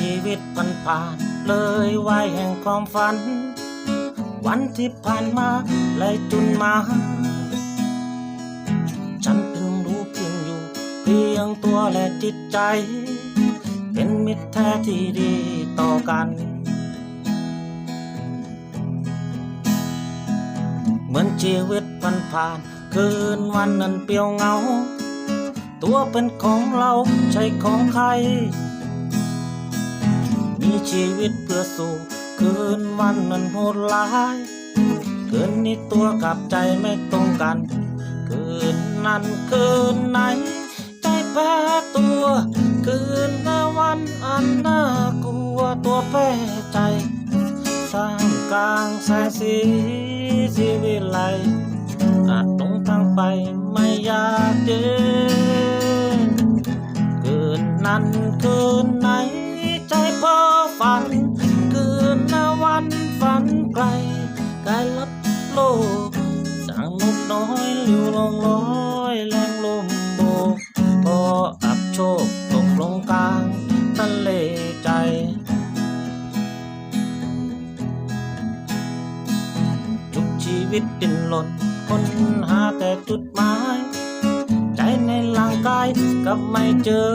ชีวิตผ่านเลยวัยแห่งความฝันวันที่ผ่านมาเลยจุนมาฉันเพิ่งรู้เพียงอยู่เพียงตัวและจิตใจเป็นมิตรแท้ที่ดีต่อกันเหมือนชีวิตผ่านคืนวันนั้นเปลี่ยวเหงาตัวเป็นของเราใช่ของใครมีชีวิตเพื่อสู้คืนวันนั้นโหดร้ายคืนนี้ตัวกับใจไม่ตรงกันคืนนั้นคืนไหนใจแพ้ตัวคืนวันอันน่ากลัวตัวแพ้ใจสร้างกลางแสงสีชีวิตไหลอาจตรงทางไปไม่อยากเดินคืนนั้นคืนไหนใจเพ้อฝันคืนวันฝันไกลไกลลับโลกสั่งนกน้อยลิ้วลงลอยแรงลมโบกพออับโชคตกลงกลางทะเลใจทุกชีวิตดิ้นรนค้นหาแต่จุดหมายใจในร่างกายกับไม่เจอ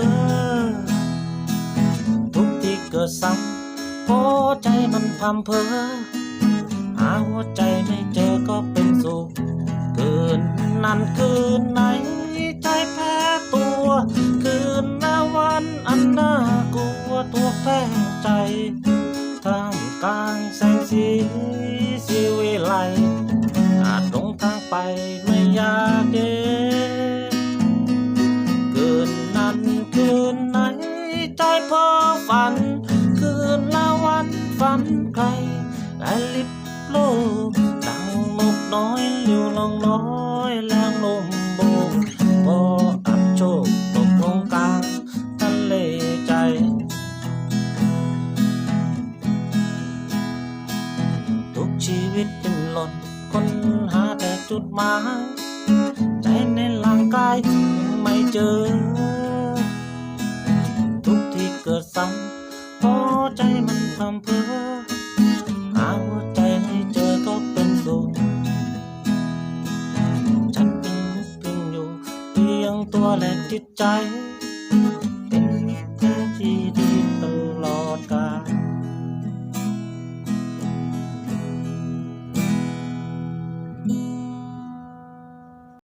ทุกที่เกิดซ้ำพอใจมันพำเพอหาหัวใจไม่เจอก็เป็นสุขคืนนั้นคืนไหนใจแพ้ตัวคืนวันอันน่ากลัวตัวแพ้ใจท่ามกลางแสงสีวิไลอาจหลงทางไปไม่อยากเดินคืนนั้นคืนไหนใจเพ้อฝันคืนละวันฝันไกลได้ลิบโลกดังนกน้อยลิ้วลงน้อยแรงลมโบกพออับโชคตกลงกลางทะเลใจทุกชีวิตดิ้นรนค้นหาแต่จุดหมายใจในร่างกายยังไม่เจอทุกที่เกิดซ้ำพอใจมันพำเพอหาหัวใจให้เจอก็เป็นสุขฉันเป็นมุกเป็นอยู่เพียงตัวและจิตใจเป็นแค่ที่